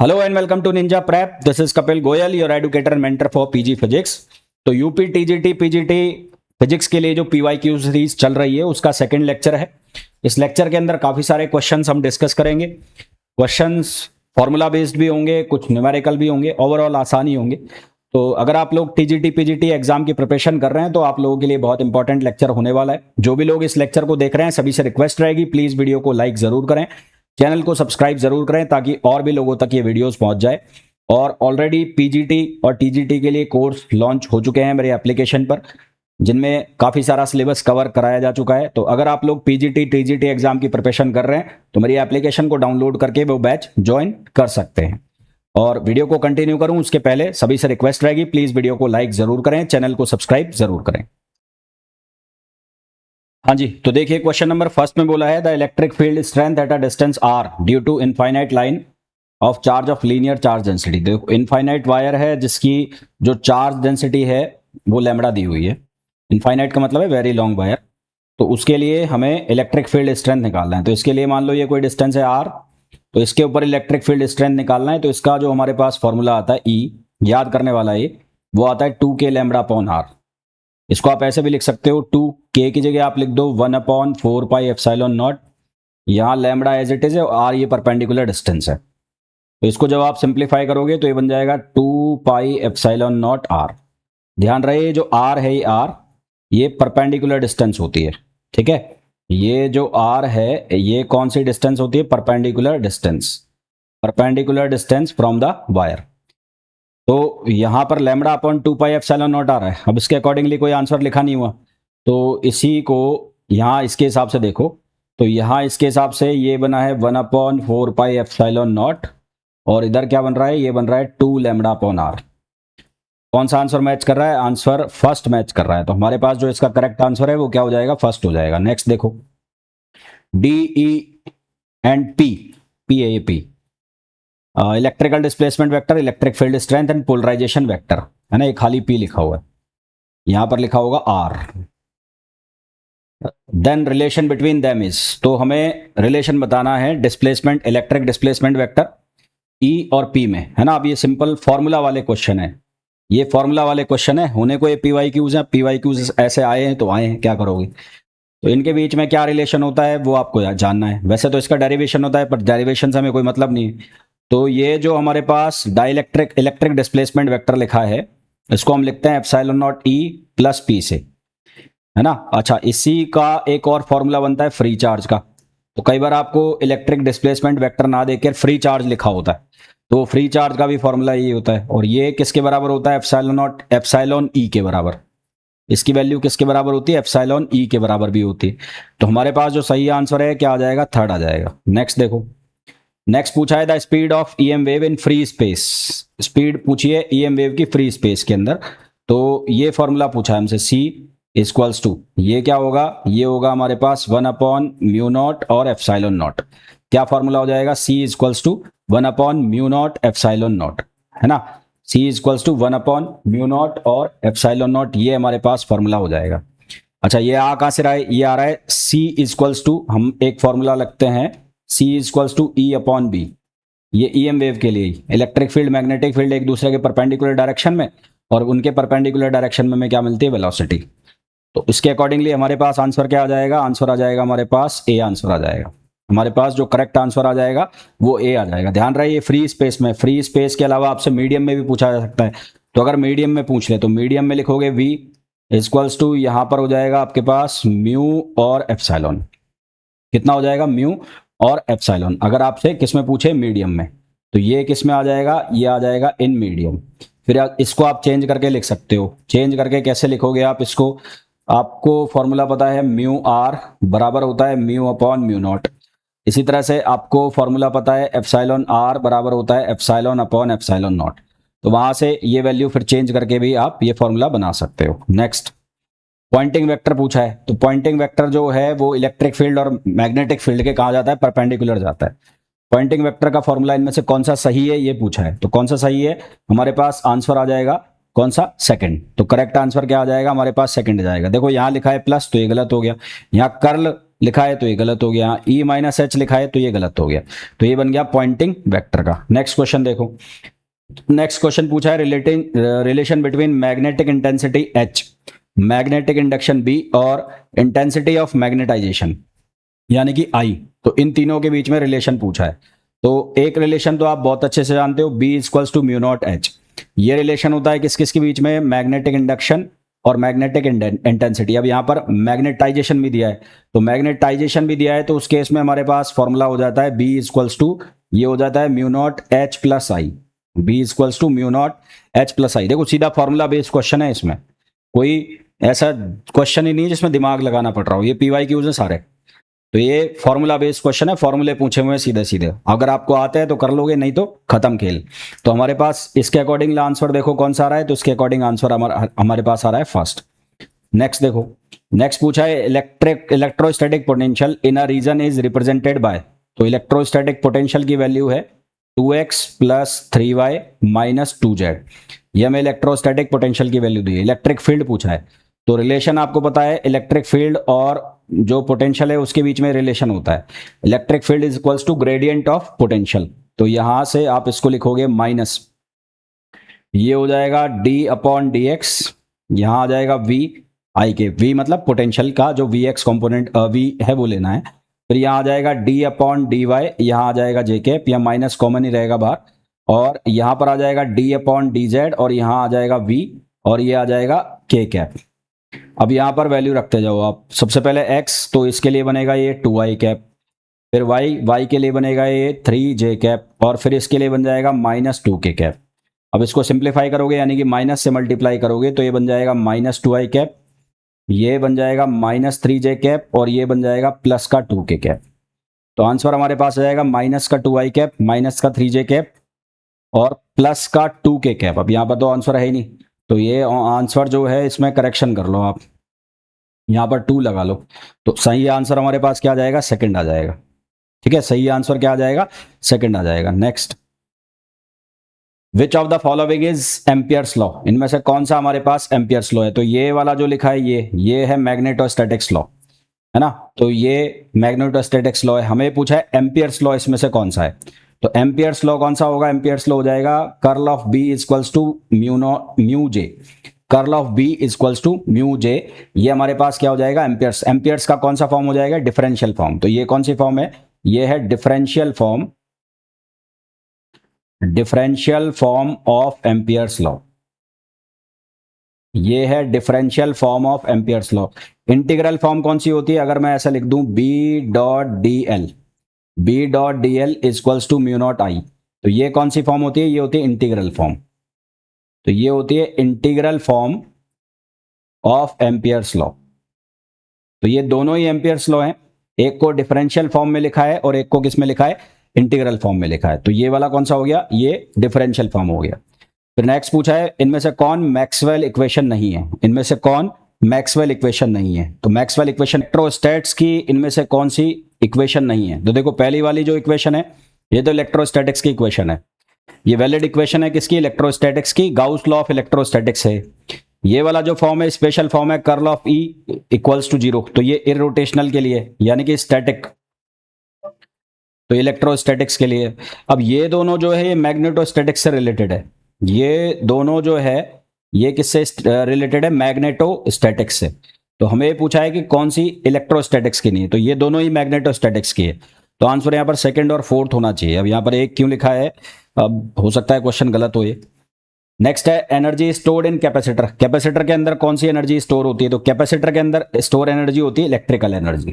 Hello and welcome to Ninja Prep. This is Kapil Goyal, your educator and mentor for PG physics. तो UP TGT PGT physics के लिए जो PYQ series चल रही है उसका सेकंड लेक्चर है। इस लेक्चर के अंदर काफी सारे क्वेश्चंस हम डिस्कस करेंगे। क्वेश्चंस फॉर्मूला बेस्ड भी होंगे, कुछ न्यूमेरिकल भी होंगे, ओवरऑल आसानी होंगे। तो अगर आप लोग टीजीटी पीजीटी एग्जाम की प्रिपरेशन कर रहे हैं तो आप लोगों के लिए बहुत इंपॉर्टेंट लेक्चर होने वाला है। जो भी लोग इस लेक्चर को देख रहे हैं सभी से रिक्वेस्ट रहेगी, प्लीज वीडियो को लाइक जरूर करें, चैनल को सब्सक्राइब जरूर करें ताकि और भी लोगों तक ये वीडियोस पहुंच जाए। और ऑलरेडी पीजीटी और टीजीटी के लिए कोर्स लॉन्च हो चुके हैं मेरे एप्लीकेशन पर, जिनमें काफी सारा सिलेबस कवर कराया जा चुका है। तो अगर आप लोग पीजीटी टीजीटी एग्जाम की प्रिपरेशन कर रहे हैं तो मेरी एप्लीकेशन को डाउनलोड करके वो बैच ज्वाइन कर सकते हैं। और वीडियो को कंटिन्यू करूं उसके पहले सभी से रिक्वेस्ट रहेगी, प्लीज वीडियो को लाइक जरूर करें, चैनल को सब्सक्राइब जरूर करें। हाँ जी, तो देखिए क्वेश्चन नंबर फर्स्ट में बोला है the electric field strength at a distance R due to infinite line of charge of linear charge density. देखो इनफाइनाइट वायर है जिसकी जो चार्ज डेंसिटी है वो लैम्बडा दी हुई है। इनफाइनाइट का मतलब है वेरी लॉन्ग वायर। तो उसके लिए हमें इलेक्ट्रिक फील्ड स्ट्रेंथ निकालना है। तो इसके लिए मान लो ये कोई डिस्टेंस है आर, तो इसके ऊपर इलेक्ट्रिक फील्ड स्ट्रेंथ निकालना है। तो इसका जो हमारे पास फॉर्मूला आता है ई, याद करने वाला ये, वो आता है 2k लैम्बडा अपॉन आर। इसको आप ऐसे भी लिख सकते हो, 2k की जगह आप लिख दो 1/4 पाई एप्सिलॉन नॉट। यहाँ लैम्बडा एज इट इज है, आर ये परपेंडिकुलर डिस्टेंस है। तो इसको जब आप सिंप्लीफाई करोगे तो ये बन जाएगा 2 पाई एप्सिलॉन नॉट आर। ध्यान रहे जो आर है ये परपेंडिकुलर डिस्टेंस होती है, ठीक है। ये जो आर है ये कौन सी डिस्टेंस होती है? Perpendicular distance from the wire. तो यहां पर lambda upon 2 pi epsilon naught आ रहा है। अब इसके अकॉर्डिंगली कोई आंसर लिखा नहीं हुआ, तो इसी को यहां इसके हिसाब से देखो। तो यहां इसके हिसाब से ये बना है 1/4 पाई एप्सिलॉन नॉट, और इधर क्या बन रहा है? ये बन रहा है 2 लैम्बडा अपॉन आर। कौन सा आंसर मैच कर रहा है? आंसर फर्स्ट मैच कर रहा है। तो हमारे पास जो इसका करेक्ट आंसर है वो क्या हो जाएगा? फर्स्ट हो जाएगा। नेक्स्ट देखो, D E and P, P A P, electrical displacement vector, electric field strength and polarisation vector, है ना। ये खाली पी लिखा हुआ है, यहां पर लिखा होगा R. Then relation between them is, तो हमें रिलेशन बताना है displacement, electric displacement vector E और पी में, है ना। अब ये सिंपल फॉर्मूला वाले क्वेश्चन है, ये फॉर्मूला वाले क्वेश्चन है। होने को ये पीवाईक्यूज है, पीवाईक्यूज ऐसे आए हैं तो आए हैं, क्या करोगे। तो इनके बीच में क्या रिलेशन होता है वो आपको जानना है। वैसे तो इसका डेरिवेशन होता है पर डेरिवेशन से हमें कोई मतलब नहीं है। तो ये जो हमारे पास डाइलेक्ट्रिक इलेक्ट्रिक डिस्प्लेसमेंट वेक्टर लिखा है इसको हम लिखते हैं epsilon nought E plus P से, है ना। अच्छा, इसी का एक और फॉर्मूला बनता है फ्री चार्ज का। तो कई बार आपको इलेक्ट्रिक डिस्प्लेसमेंट वेक्टर ना देकर फ्री चार्ज लिखा होता है, तो फ्री चार्ज का भी फॉर्मूला ये होता है। और ये किसके बराबर होता है? एप्सिलॉन नॉट एप्सिलॉन ई के बराबर। इसकी वैल्यू किसके बराबर होती है? एप्सिलॉन ई के बराबर भी होती है। तो हमारे पास जो सही आंसर है क्या आ जाएगा? थर्ड आ जाएगा। नेक्स्ट देखो, नेक्स्ट पूछा है the speed of EM wave in free space. Speed पूछिए ईएम वेव की फ्री स्पेस के अंदर। तो ये फॉर्मूला पूछा है हमसे, C इक्वल्स टू, ये क्या होगा? ये होगा हमारे पास 1/μ0 और एप्सिलॉन नॉट। क्या फॉर्मूला हो जाएगा? C equals to 1/μ0 epsilon naught, है ना। C इक्वल्स टू 1/μ0 और एप्सिलॉन नॉट, ये हमारे पास फॉर्मूला हो जाएगा। अच्छा, ये आ कहां से रहा है? ये आ रहा है C इक्वल्स टू, हम एक फॉर्मूला लगते हैं C equals to E upon B. ये ईएम वेव के लिए इलेक्ट्रिक फील्ड मैग्नेटिक फील्ड एक दूसरे के परपेंडिकुलर डायरेक्शन में, और उनके परपेंडिकुलर डायरेक्शन में क्या मिलती है? वेलोसिटी। तो इसके अकॉर्डिंगली हमारे पास आंसर क्या आ जाएगा? आंसर आ जाएगा हमारे पास ए आंसर आ जाएगा। हमारे पास जो करेक्ट आंसर आ जाएगा वो ए आ जाएगा। ध्यान रहे ये फ्री स्पेस में, फ्री स्पेस के अलावा आपसे मीडियम में भी पूछा जा सकता है। तो अगर मीडियम में पूछ ले तो मीडियम में लिखोगे V इक्वल्स टू, यहां पर हो जाएगा आपके पास म्यू और एप्सिलॉन। कितना हो जाएगा? म्यू और एप्सिलॉन। अगर आपसे किस में पूछे? मीडियम में। तो ये किस में आ जाएगा? ये आ जाएगा इन मीडियम। फिर इसको आप चेंज करके लिख सकते हो। चेंज करके कैसे लिखोगे आप इसको? आपको फॉर्मूला पता है म्यू आर बराबर होता है म्यू अपॉन म्यू नॉट। इसी तरह से आपको फॉर्मूला पता है एप्सिलॉन आर बराबर होता है एप्सिलॉन अपॉन एप्सिलॉन नॉट। तो वहां से ये वैल्यू फिर चेंज करके भी आप ये फॉर्मूला बना सकते हो। नेक्स्ट, पॉइंटिंग वेक्टर पूछा है। तो पॉइंटिंग वेक्टर जो है वो इलेक्ट्रिक फील्ड और मैग्नेटिक फील्ड के कहा जाता है? परपेंडिकुलर जाता है। पॉइंटिंग वेक्टर का फॉर्मूला इनमें से कौन सा सही है ये पूछा है। तो कौन सा सही है? हमारे पास आंसर आ जाएगा कौन सा? सेकंड। तो करेक्ट आंसर क्या आ जाएगा? हमारे पास सेकंड आ जाएगा। देखो यहाँ लिखा है प्लस, तो ये गलत हो गया। यहाँ कर्ल लिखा है तो ये गलत हो गया, ई माइनस एच लिखा है तो ये गलत हो गया। तो ये बन गया पॉइंटिंग वेक्टर का। नेक्स्ट क्वेश्चन देखो, नेक्स्ट क्वेश्चन पूछा है relation between magnetic intensity H, magnetic induction B और इंटेंसिटी ऑफ मैग्नेटाइजेशन यानी कि आई। तो इन तीनों के बीच में रिलेशन पूछा है। तो एक रिलेशन तो आप बहुत अच्छे से जानते हो, B equals to mu naught H. ये रिलेशन होता है किस किस के बीच में, मैग्नेटिक इंडक्शन और मैग्नेटिक इंटेंसिटी। अब यहाँ पर मैग्नेटाइजेशन भी दिया है, तो मैग्नेटाइजेशन भी दिया है तो उस केस में हमारे पास फॉर्मूला हो जाता है बी इक्वल्स टू, ये हो जाता है mu naught H plus I, B equals to mu naught H plus I. देखो सीधा फॉर्मूला बेस्ड क्वेश्चन है, इसमें कोई ऐसा क्वेश्चन ही नहीं है जिसमें दिमाग लगाना पड़ रहा हो, ये पीवाई क्यूज है सारे। तो ये फॉर्मूला बेस्ड क्वेश्चन है, फॉर्मूले पूछे हुए सीधे सीधे, अगर आपको आते हैं तो कर लोगे, नहीं तो खत्म खेल। तो हमारे पास इसके अकॉर्डिंग आंसर देखो कौन सा आ रहा है, तो इसके अकॉर्डिंग आंसर हमारे पास आ रहा है फर्स्ट। नेक्स्ट देखो, नेक्स्ट पूछा है electrostatic potential in a region is represented by. तो इलेक्ट्रोस्टैटिक पोटेंशियल की वैल्यू है 2x plus 3y minus 2z। ये हमें इलेक्ट्रोस्टैटिक पोटेंशियल की वैल्यू दी है। इलेक्ट्रिक फील्ड पूछा है, तो रिलेशन आपको पता है इलेक्ट्रिक फील्ड और जो पोटेंशियल है उसके बीच में रिलेशन होता है, electric field is equals to gradient of potential. तो यहां से आप इसको लिखोगे माइनस, ये हो जाएगा डी अपॉन डी एक्स, यहां आ जाएगा वी आई के, वी मतलब पोटेंशियल का जो वी एक्स कॉम्पोनेंट वी है वो लेना है। फिर यहाँ आ जाएगा डी अपॉन डी वाई, यहाँ आ जाएगा जे कैप, यहाँ माइनस कॉमन ही रहेगा बाहर, और यहाँ पर आ जाएगा डी अपॉन डी जेड, और यहाँ आ जाएगा वी, और ये आ जाएगा के कैप। अब यहाँ पर वैल्यू रखते जाओ आप, सबसे पहले x, तो इसके लिए बनेगा ये 2i कैप, फिर y के लिए बनेगा ये 3j कैप, और फिर इसके लिए बन जाएगा माइनस 2k कैप। अब इसको सिंप्लीफाई करोगे यानी कि माइनस से मल्टीप्लाई करोगे तो ये बन जाएगा माइनस 2i कैप, ये बन जाएगा माइनस 3j कैप, और ये बन जाएगा प्लस का 2k कैप। तो आंसर हमारे पास आ जाएगा माइनस का 2i कैप, माइनस का 3j कैप और प्लस का 2k कैप। अब यहाँ पर तो आंसर है ही नहीं, तो ये आंसर जो है इसमें करेक्शन कर लो आप, यहाँ पर 2 लगा लो। तो सही आंसर हमारे पास क्या आ जाएगा, सेकंड आ जाएगा। ठीक है, सही आंसर क्या आ जाएगा, सेकंड आ जाएगा। Next, which of the following is Ampere's law, इनमें से कौन सा हमारे पास एम्पियर्स लॉ है। तो ये वाला जो लिखा है ये है मैग्नेटोस्टैटिक्स लॉ, है ना। तो ये मैग्नेटोस्टैटिक्स लॉ है, हमें पूछा है एम्पियर्स लॉ इसमें से कौन सा है। तो एम्पियर्स लॉ कौन सा होगा, एम्पियर्स लॉ हो जाएगा curl of B equals to mu J, curl of B equals to mu J. ये हमारे पास क्या हो जाएगा, एम्पियर्स। एम्पियर्स का कौन सा फॉर्म हो जाएगा, डिफरेंशियल फॉर्म। तो ये कौन सी फॉर्म है, ये है differential form, differential form of Ampere's law, ये है differential form of Ampere's law. Integral form कौन सी होती है, अगर मैं ऐसा लिख दूं B dot D L, B dot D L equals to mu naught I, तो ये कौन सी फॉर्म होती है, ये होती है इंटीग्रल फॉर्म। तो ये होती है integral form of Ampere's law. तो ये दोनों ही एम्पियर्स लॉ हैं, एक को डिफरेंशियल फॉर्म में लिखा है और एक को किस में लिखा है, इंटीग्रल फॉर्म में लिखा है। तो ये वाला कौन सा हो गया, ये डिफरेंशियल फॉर्म हो गया। फिर नेक्स्ट पूछा है इनमें से कौन मैक्सवेल इक्वेशन नहीं है, इनमें से कौन मैक्सवेल इक्वेशन नहीं है। तो मैक्सवेल इक्वेशन इलेक्ट्रोस्टैट्स की इनमें से कौन सी इक्वेशन नहीं है। तो देखो पहली वाली जो इक्वेशन है ये तो इलेक्ट्रोस्टैटिक्स की इक्वेशन है, ये वैलिड इक्वेशन है किसकी, इलेक्ट्रोस्टैटिक्स की, गाउस लॉ ऑफ इलेक्ट्रोस्टैटिक्स है। ये वाला जो फॉर्म है स्पेशल फॉर्म है curl of E equals to 0, तो ये इरोटेशनल के लिए यानी कि स्टैटिक, तो इलेक्ट्रोस्टैटिक्स के लिए। अब ये दोनों जो है ये मैग्नेटोस्टैटिक्स से रिलेटेड है, ये दोनों जो है ये किससे रिलेटेड है, मैग्नेटोस्टैटिक्स से। तो हमें पूछा है कि कौन सी इलेक्ट्रोस्टैटिक्स की नहीं है, तो ये दोनों ही मैग्नेटोस्टैटिक्स की है। तो आंसर यहाँ पर सेकंड और फोर्थ होना चाहिए। अब यहाँ पर एक क्यों लिखा है, अब हो सकता है क्वेश्चन गलत हो ये। नेक्स्ट है energy stored in capacitor, capacitor के अंदर कौन सी एनर्जी स्टोर होती है। तो कैपेसिटर के अंदर स्टोर एनर्जी होती है इलेक्ट्रिकल एनर्जी।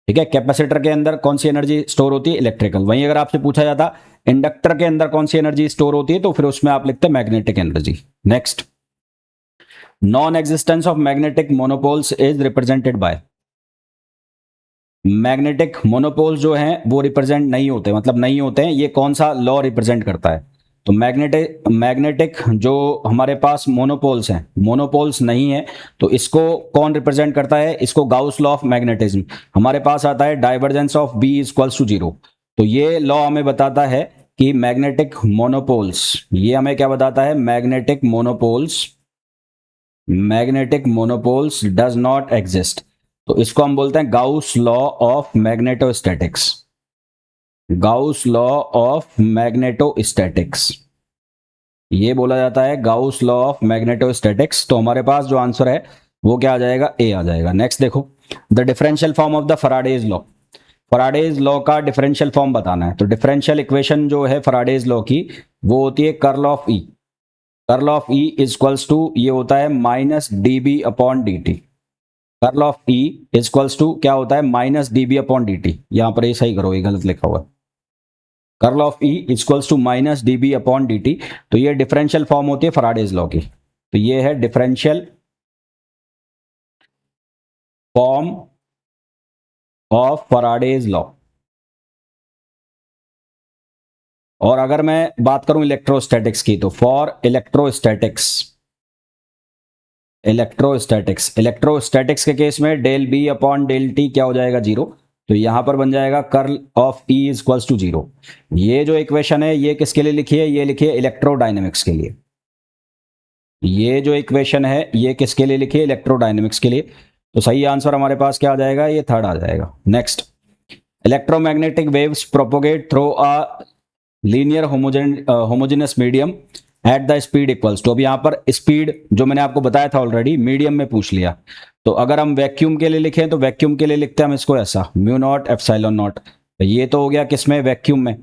ठीक है, कैपेसिटर के अंदर कौन सी एनर्जी स्टोर होती है, इलेक्ट्रिकल। वहीं अगर आपसे पूछा जाता इंडक्टर के अंदर कौन सी एनर्जी स्टोर होती है, तो फिर उसमें आप लिखते magnetic energy. Next, non existence of magnetic monopoles is represented bye, magnetic monopoles जो हैं वो रिप्रेजेंट नहीं होते, मतलब नहीं होते हैं, ये कौन सा लॉ रिप्रेजेंट करता है। तो मैग्नेटिक जो हमारे पास मोनोपोल्स हैं, मोनोपोल्स नहीं है, तो इसको कौन रिप्रेजेंट करता है, इसको गाउस लॉ ऑफ मैग्नेटिज्म। हमारे पास आता है divergence of B equals to 0। तो ये लॉ हमें बताता है कि मैग्नेटिक मोनोपोल्स, ये हमें क्या बताता है, magnetic monopoles does not exist. तो इसको हम बोलते हैं Gauss law of magnetostatics. Gauss law of magnetostatics, ये बोला जाता है गाउस लॉ ऑफ मैग्नेटोस्टैटिक्स। तो हमारे पास जो आंसर है वो क्या आ जाएगा, ए आ जाएगा। नेक्स्ट देखो, the differential form of the Faraday's law. Faraday's law का डिफरेंशियल फॉर्म बताना है। तो डिफरेंशियल इक्वेशन जो है फैराडेज लॉ की, वो होती है curl of E. Curl of E is equals to, ये होता है minus D B upon D T. Curl of E is equals to क्या होता है, minus D B upon D T. यहां पर ये सही करो, ये गलत लिखा हुआ है। Curl of E is equals to minus D B upon D T. तो ये डिफरेंशियल फॉर्म होती है फैराडेज लॉ की। तो ये है differential form of Faraday's law. और अगर मैं बात करूं इलेक्ट्रोस्टैटिक्स की, तो फॉर इलेक्ट्रोस्टैटिक्स, इलेक्ट्रोस्टैटिक्स के केस में del B upon del T क्या हो जाएगा, जीरो। तो यहां पर बन जाएगा curl of E is equals to zero. ये जो इक्वेशन है ये किसके लिए लिखी है, ये लिखी है इलेक्ट्रोडायनेमिक्स के लिए। ये जो इक्वेशन है ये किसके लिए लिखी है, इलेक्ट्रोडायनेमिक्स के लिए। तो सही आंसर हमारे पास क्या आ जाएगा, ये थर्ड आ जाएगा। Next, electromagnetic waves propagate through a linear homogeneous medium at the speed equals to. अब यहाँ पर स्पीड जो मैंने आपको बताया था ऑलरेडी, मीडियम में पूछ लिया। तो अगर हम वैक्यूम के लिए लिखें तो वैक्यूम के लिए लिखते हैं हम इसको ऐसा, म्यू नॉट एप्सिलॉन नॉट। ये तो हो गया किसमें, वैक्यूम में।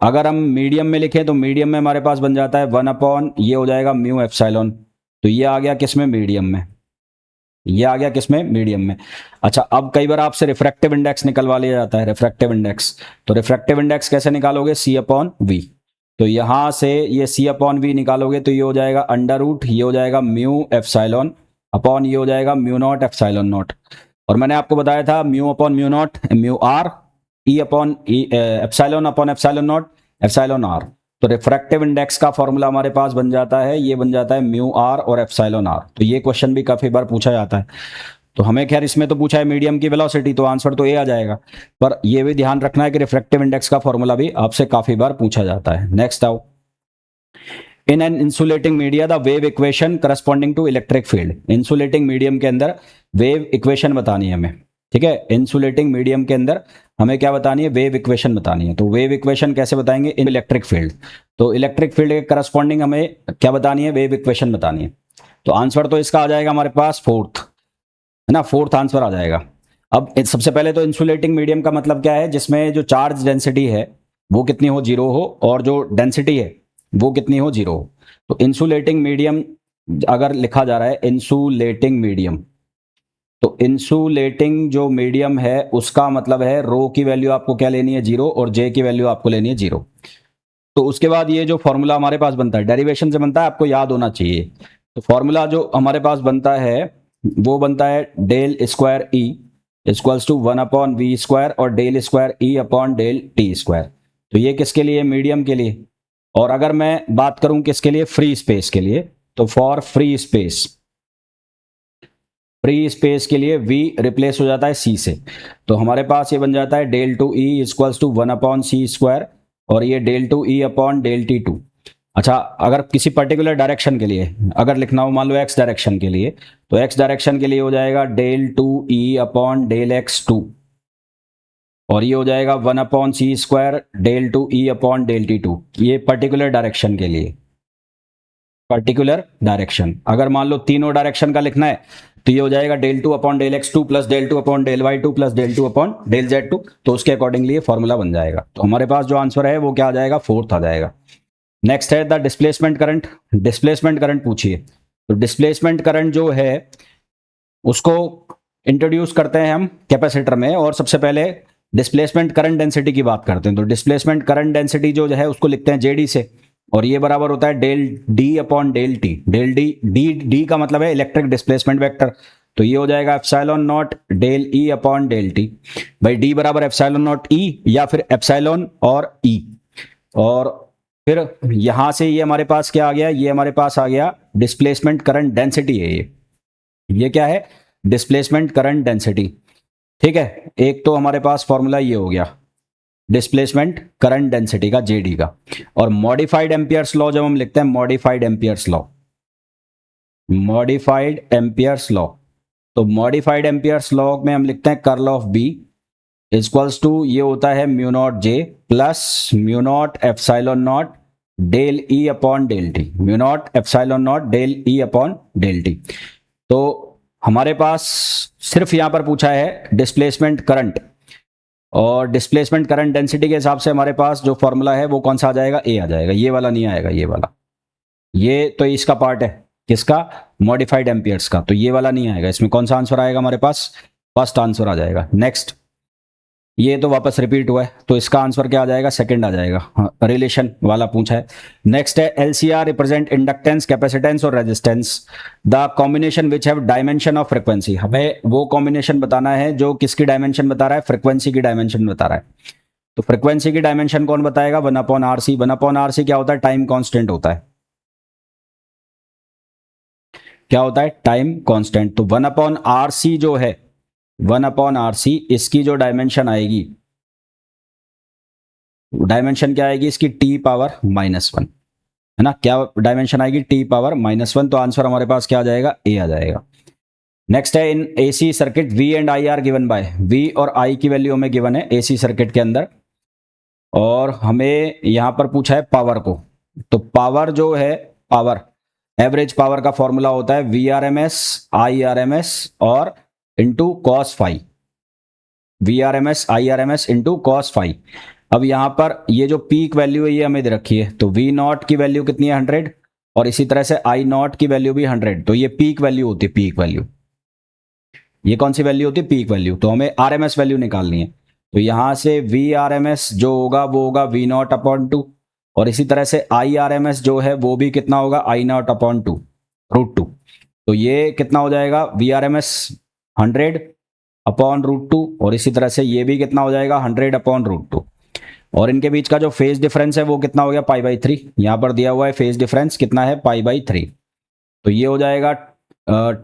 अगर हम मीडियम में लिखें तो मीडियम में हमारे पास बन जाता है वन अपॉन, ये हो जाएगा म्यू एप्सिलॉन। तो ये आ गया किसमें, मीडियम में। ये आ गया किसमें, मीडियम में। अच्छा, अब कई बार आपसे रिफ्रैक्टिव इंडेक्स निकलवा लिया जाता है, रिफ्रैक्टिव इंडेक्स। तो रिफ्रैक्टिव इंडेक्स कैसे निकालोगे, सी अपॉन वी। तो यहां से ये सी अपॉन वी निकालोगे तो ये हो जाएगा अंडर रूट, ये हो जाएगा म्यू एप्सिलॉन अपॉन, ये हो जाएगा म्यू नॉट एप्सिलॉन नॉट। और मैंने आपको बताया था mu upon mu nought mu R, E upon epsilon upon epsilon nought epsilon R. तो रिफ्रैक्टिव इंडेक्स का फॉर्मूला हमारे पास बन जाता है, ये बन जाता है म्यू आर और एप्सिलॉन आर। तो ये क्वेश्चन भी काफी बार पूछा जाता है। तो हमें खैर इसमें तो पूछा है मीडियम की वेलोसिटी, तो आंसर तो ए आ जाएगा। पर ये भी ध्यान रखना है कि रिफ्रैक्टिव इंडेक्स का फॉर्मूला भी आपसे काफी बार पूछा जाता है। नेक्स्ट आओ, in an insulating media the wave equation corresponding to electric field. Insulating medium के अंदर वेव इक्वेशन बतानी है हमें, ठीक है। इंसुलेटिंग मीडियम के अंदर हमें क्या बतानी है, वेव इक्वेशन बतानी है। तो वेव इक्वेशन कैसे बताएंगे, इन इलेक्ट्रिक फील्ड। तो इलेक्ट्रिक फील्ड के करस्पॉन्डिंग हमें क्या बतानी है, वेव इक्वेशन बतानी है। तो आंसर तो इसका आ जाएगा हमारे पास फोर्थ, है ना, फोर्थ आंसर आ जाएगा। अब सबसे पहले तो इंसुलेटिंग मीडियम का मतलब क्या है, जिसमें जो चार्ज डेंसिटी है वो कितनी हो, जीरो हो, और जो डेंसिटी है वो कितनी हो, जीरो हो। तो इंसुलेटिंग मीडियम अगर लिखा जा रहा है, इंसुलेटिंग मीडियम, तो इंसुलेटिंग जो मीडियम है उसका मतलब है रो की वैल्यू आपको क्या लेनी है, जीरो, और जे की वैल्यू आपको लेनी है जीरो। तो उसके बाद ये जो फॉर्मूला हमारे पास बनता है, डेरिवेशन से बनता है, आपको याद होना चाहिए। तो फॉर्मूला जो हमारे पास बनता है वो बनता है del square E equals to one upon V square और del square E upon del T square. तो ये किसके लिए, मीडियम के लिए। और अगर मैं बात करूं किसके लिए, फ्री स्पेस के लिए, तो for free space, free space के लिए v रिप्लेस हो जाता है c से। तो हमारे पास ये बन जाता है del two E equals to one upon C square, और ये del two E upon del T two. अच्छा, अगर किसी पर्टिकुलर डायरेक्शन के लिए अगर लिखना हो, मान लो एक्स डायरेक्शन के लिए, तो एक्स डायरेक्शन के लिए हो जाएगा del two E upon del X two, और ये हो जाएगा one upon C square del two E upon del T two. ये पर्टिकुलर डायरेक्शन के लिए, पर्टिकुलर डायरेक्शन। अगर मान लो तीनों डायरेक्शन का लिखना है तो ये हो जाएगा del two upon del X two plus del two upon del Y two plus del two upon del Z two. तो उसके अकॉर्डिंगली ये फॉर्मूला बन जाएगा। तो हमारे पास जो आंसर है वो क्या आ जाएगा, फोर्थ आ जाएगा। नेक्स्ट है the displacement current. Displacement current पूछिए। तो डिस्प्लेसमेंट करंट जो है उसको इंट्रोड्यूस करते हैं हम कैपेसिटर में, और सबसे पहले डिस्प्लेसमेंट करंट डेंसिटी की बात करते हैं। तो डिस्प्लेसमेंट करंट डेंसिटी जो है उसको लिखते हैं जेडी से, और ये बराबर होता है del D upon del T. Del D, D का मतलब है इलेक्ट्रिक डिस्प्लेसमेंट वेक्टर। तो ये हो जाएगा epsilon not del E upon del T. भाई डी बराबर एप्सिलॉन नॉट ई या फिर एप्सिलॉन और ई। और फिर यहां से ये हमारे पास क्या आ गया, ये हमारे पास आ गया डिस्प्लेसमेंट करंट डेंसिटी है ये क्या है, डिस्प्लेसमेंट करंट डेंसिटी। ठीक है, एक तो हमारे पास फॉर्मूला ये हो गया डिस्प्लेसमेंट करंट डेंसिटी का, जेडी का। और मॉडिफाइड एम्पियर्स लॉ जब हम लिखते हैं, modified Ampere's law, modified Ampere's law, तो मॉडिफाइड एम्पियर्स लॉ में हम लिखते हैं curl of B equals to, ये होता है mu naught J plus mu naught epsilon not del E upon del T, mu naught epsilon not del E upon del T. तो हमारे पास सिर्फ यहां पर पूछा है डिस्प्लेसमेंट करंट, और डिस्प्लेसमेंट करंट डेंसिटी के हिसाब से हमारे पास जो फॉर्मूला है वो कौन सा आ जाएगा, ए आ जाएगा, ये वाला नहीं आएगा, ये वाला, ये तो इसका पार्ट है किसका, मॉडिफाइड एम्पियर्स का, तो ये वाला नहीं आएगा। इसमें कौन सा आंसर आएगा हमारे पास, फर्स्ट आंसर आ जाएगा। नेक्स्ट, ये तो वापस रिपीट हुआ है, तो इसका आंसर क्या आ जाएगा, सेकंड आ जाएगा। हाँ, रिलेशन वाला पूछा है। नेक्स्ट है एलसीआर रिप्रेजेंट इंडक्टेंस, कैपेसिटेंस और resistance, the combination which have dimension of frequency. हमें वो कॉम्बिनेशन बताना है जो किसकी डायमेंशन बता रहा है, फ्रीक्वेंसी की डायमेंशन बता रहा है। तो फ्रीक्वेंसी की डायमेंशन कौन बताएगा, 1/RC। 1/RC क्या होता है, टाइम कांस्टेंट होता है। क्या होता है, टाइम कांस्टेंट। तो 1/RC जो है, 1/RC इसकी जो डायमेंशन आएगी, डायमेंशन क्या आएगी इसकी, T⁻⁻1, है ना। क्या डायमेंशन आएगी, T⁻⁻1। तो आंसर हमारे पास क्या आ जाएगा, ए आ जाएगा। नेक्स्ट है in AC circuit V and I are given by, V और आई की वैल्यू हमें गिवन है एसी सर्किट के अंदर, और हमें यहां पर पूछा है पावर को। तो पावर जो है, पावर, एवरेज पावर का फॉर्मूला होता है VRMS IRMS और into cos phi, VRMS IRMS into cos phi. अब यहां पर ये जो पीक वैल्यू है ये हमें दे रखी है, तो V0 की वैल्यू कितनी है, 100, और इसी तरह से I0 की वैल्यू भी 100। तो ये पीक वैल्यू होती है, पीक वैल्यू, ये कौन सी वैल्यू होती है, पीक वैल्यू। तो हमें RMS वैल्यू निकालनी है, तो यहां से VRMS जो होगा वो होगा V0/2, और इसी तरह से IRMS जो है वो भी कितना होगा, I0/2 √2। तो ये कितना हो जाएगा, VRMS 100/√2, और इसी तरह से ये भी कितना हो जाएगा, 100/√2। और इनके बीच का जो फेज डिफरेंस है वो कितना हो गया, π/3। यहां पर दिया हुआ है फेज डिफरेंस कितना है, π/3। तो ये हो जाएगा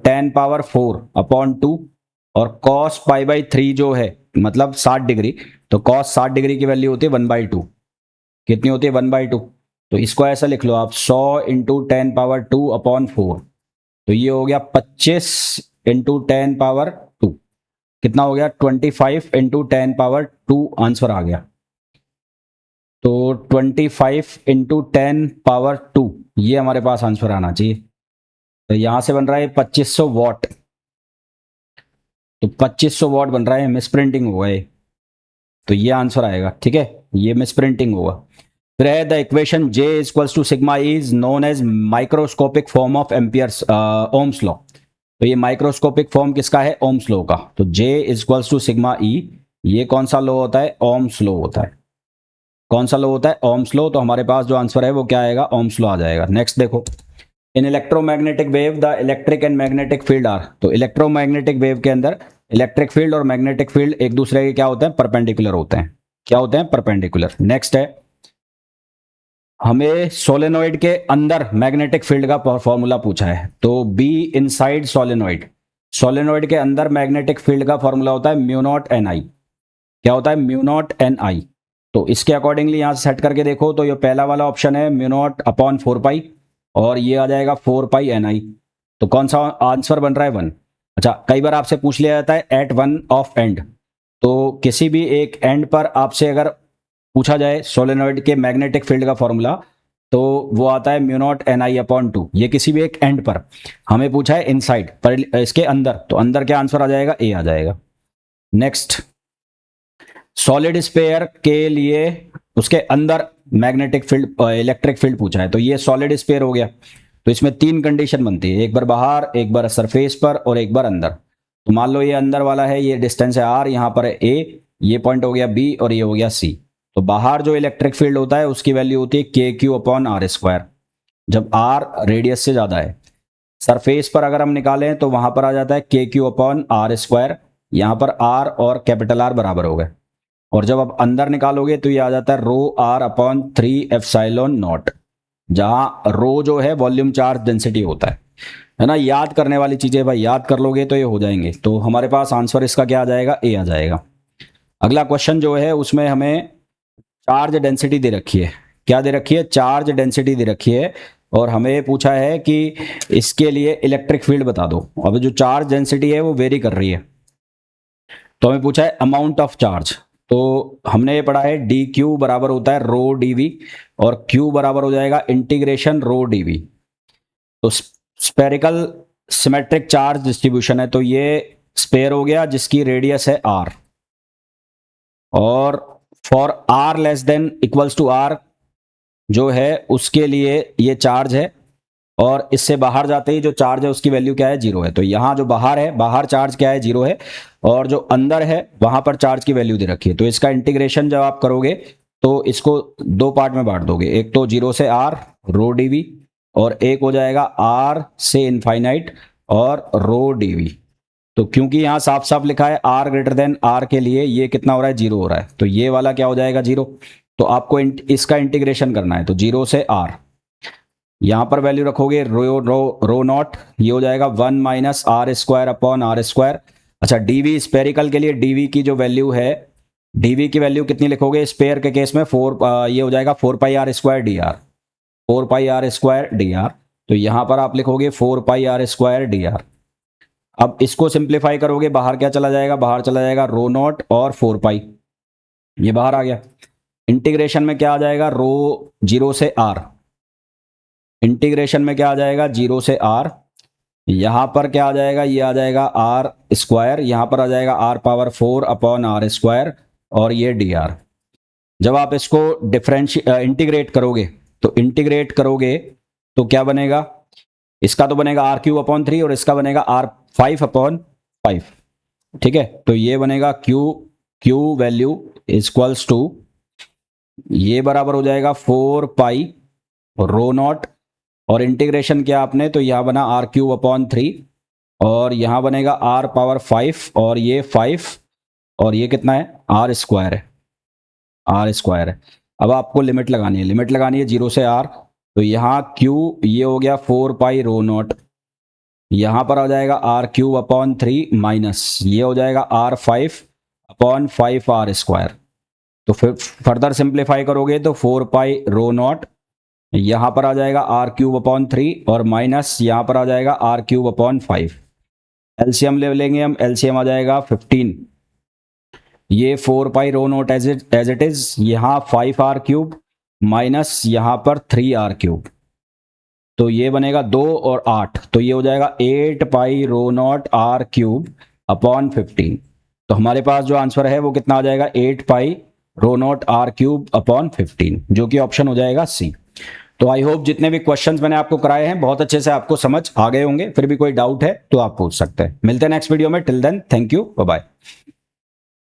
10⁴/2, और cos π/3 जो है मतलब 60 डिग्री, तो cos 60 डिग्री की वैल्यू होती है 1/2। कितनी होती है, 1/2। तो इसको ऐसा लिख लो आप, 100 × 10⁻²/4। तो ये हो गया 25 × 10⁻², कितना हो गया, 25 × 10⁻², आंसर आ गया। तो 25 × 10⁻², ये हमारे पास आंसर आना चाहिए। तो यहां से बन रहा है 2500 वाट, तो 2500 वाट बन रहा है, मिसप्रिंटिंग हुआ है, तो ये आंसर आएगा, ठीक है, ये मिसप्रिंटिंग होगा। फिर है the equation J = sigma is known as microscopic form of Ampere's Ohm's law. तो ये माइक्रोस्कोपिक फॉर्म किसका है, ओम्स लॉ का। तो J = सिग्मा E, ये कौन सा लॉ होता है, ओम्स लॉ होता है। कौन सा लॉ होता है, ओम्स लॉ। तो हमारे पास जो आंसर है वो क्या आएगा, ओम्स लॉ आ जाएगा। नेक्स्ट देखो, in electromagnetic wave the electric and magnetic field are. तो इलेक्ट्रोमैग्नेटिक वेव के अंदर इलेक्ट्रिक फील्ड और मैग्नेटिक फील्ड एक दूसरे के क्या होते हैं, परपेंडिकुलर होते हैं। क्या होते हैं, परपेंडिकुलर। नेक्स्ट है, हमें सोलेनॉइड के अंदर मैग्नेटिक फील्ड का फॉर्मूला पूछा है। तो बी इनसाइड सोलेनॉइड, सोलेनॉइड के अंदर मैग्नेटिक फील्ड का फॉर्मूला होता है μ0NI। क्या होता है, μ0NI। तो इसके अकॉर्डिंगली यहां से सेट करके देखो, तो ये पहला वाला ऑप्शन है μ0/4π, और ये आ जाएगा 4πNI। तो कौन सा आंसर बन रहा है, 1। अच्छा, कई बार आपसे पूछ लिया जाता है एट वन ऑफ एंड, तो किसी भी एक एंड पर आपसे अगर पूछा जाए सोलेनॉइड के मैग्नेटिक फील्ड का फॉर्मूला, तो वो आता है μ0NI/2। ये किसी भी एक एंड पर, हमें पूछा है इनसाइड पर, इसके अंदर, तो अंदर क्या आंसर आ जाएगा, ए आ जाएगा। नेक्स्ट, सॉलिड स्फीयर के लिए उसके अंदर मैग्नेटिक फील्ड इलेक्ट्रिक फील्ड पूछा है। तो ये सॉलिड स्फीयर हो गया, तो इसमें 3 कंडीशन बनती है, एक बार बाहर, एक बार सरफेस पर, और एक बार अंदर। तो मान लो ये अंदर वाला है, ये डिस्टेंस है r, यहाँ पर है a, ये पॉइंट हो गया b, और ये हो गया c। तो बाहर जो इलेक्ट्रिक फील्ड होता है उसकी वैल्यू होती है KQ/r², जब r रेडियस से ज्यादा है। सरफेस पर अगर हम निकालें तो वहां पर आ जाता है KQ/r², यहाँ पर r और कैपिटल R बराबर हो गए। और जब आप अंदर निकालोगे तो ये आ जाता है ρr/3ε0, जहां रो जो है वॉल्यूम चार्ज डेंसिटी होता है ना। याद करने वाली चीजें भाई, याद कर लोगे तो ये हो जाएंगे। तो हमारे पास आंसर इसका क्या आ जाएगा, ए आ जाएगा। अगला क्वेश्चन जो है उसमें हमें चार्ज डेंसिटी दे रखी है। क्या दे रखी है, चार्ज डेंसिटी दे रखी है और हमें पूछा है कि इसके लिए इलेक्ट्रिक फील्ड बता दो। अब जो चार्ज डेंसिटी है वो वेरी कर रही है, तो हमें पूछा है अमाउंट ऑफ चार्ज। तो हमने ये पढ़ा है डी क्यू बराबर होता है रो डी वी, और क्यू बराबर हो जाएगा इंटीग्रेशन रो डी वी। तो स्पेरिकल सिमेट्रिक चार्ज डिस्ट्रीब्यूशन है, तो ये स्पेयर हो गया जिसकी रेडियस है आर, और for R less than equals to R जो है उसके लिए ये चार्ज है, और इससे बाहर जाते ही जो चार्ज है उसकी वैल्यू क्या है, जीरो है। तो यहाँ जो बाहर है, बाहर चार्ज क्या है, जीरो है, और जो अंदर है वहां पर चार्ज की वैल्यू दे रखी है। तो इसका इंटीग्रेशन जब आप करोगे तो इसको दो पार्ट में बांट दोगे, एक तो जीरो से आर रो डी वी, और एक हो जाएगा आर से इनफाइनाइट और रो डी वी। तो क्योंकि यहाँ साफ साफ लिखा है आर ग्रेटर देन आर के लिए ये कितना हो रहा है, जीरो हो रहा है, तो ये वाला क्या हो जाएगा, जीरो। तो आपको इसका इंटीग्रेशन करना है, तो जीरो से आर, यहां पर वैल्यू रखोगे रो नॉट, ये हो जाएगा 1 minus R square upon R square. अच्छा, डीवी स्पेरिकल के लिए डीवी की जो वैल्यू है, डीवी की वैल्यू कितनी लिखोगे स्पेयर के केस में, ये हो जाएगा 4 pi R square D R, 4 pi R square D R. तो यहां पर आप लिखोगे 4 pi R square D R. अब इसको सिंप्लीफाई करोगे, बाहर क्या चला जाएगा, बाहर चला जाएगा रो नॉट और 4 पाई, ये बाहर आ गया। इंटीग्रेशन में क्या आ जाएगा, रो जीरो से आर, इंटीग्रेशन में क्या आ जाएगा, जीरो से आर, यहां पर क्या आ जाएगा, ये आ जाएगा आर स्क्वायर, यहां पर आ जाएगा R power 4 upon R square, और ये डी आर। जब आप इसको इंटीग्रेट करोगे, तो इंटीग्रेट करोगे तो क्या बनेगा, इसका तो बनेगा आर क्यू अपॉन 3 और इसका बनेगा आर 5 अपॉन 5, ठीक है। तो ये बनेगा क्यू वैल्यू इक्वल्स टू, ये बराबर हो जाएगा 4 पाई रो नॉट, और इंटीग्रेशन किया आपने तो यहां बना आर क्यूब अपॉन 3, और यहां बनेगा आर पावर 5, और ये 5, और ये कितना है, आर स्क्वायर है, आर स्क्वायर है। अब आपको लिमिट लगानी है, लिमिट लगानी है जीरो से आर, तो यहाँ क्यू ये हो गया 4 पाई रो नॉट, यहां पर आ जाएगा आर क्यूब अपॉन 3 माइनस ये हो जाएगा आर 5 अपॉन 5 आर स्क्वायर। तो फिर फर्दर सिंप्लीफाई करोगे तो 4 पाई रो नॉट, यहां पर आ जाएगा आर क्यूब अपॉन 3, और माइनस यहां पर आ जाएगा आर क्यूब अपॉन 5। एलसीएम ले लेंगे हम, एलसीएम आ जाएगा 15, ये 4 पाई रो नोट एज इट इज, यहां 5 आर क्यूब माइनस यहां पर 3 आर क्यूब, तो ये बनेगा 2 और 8, तो ये हो जाएगा 8 पाई रो नॉट आर क्यूब अपॉन 15। तो हमारे पास जो आंसर है वो कितना आ जाएगा, 8 पाई रो नॉट आर क्यूब अपॉन 15, जो कि ऑप्शन हो जाएगा सी। तो आई होप जितने भी क्वेश्चंस मैंने आपको कराए हैं बहुत अच्छे से आपको समझ आ गए होंगे। फिर भी कोई डाउट है तो आप पूछ सकते हैं। मिलते हैं नेक्स्ट वीडियो में, till then thank you, bye bye.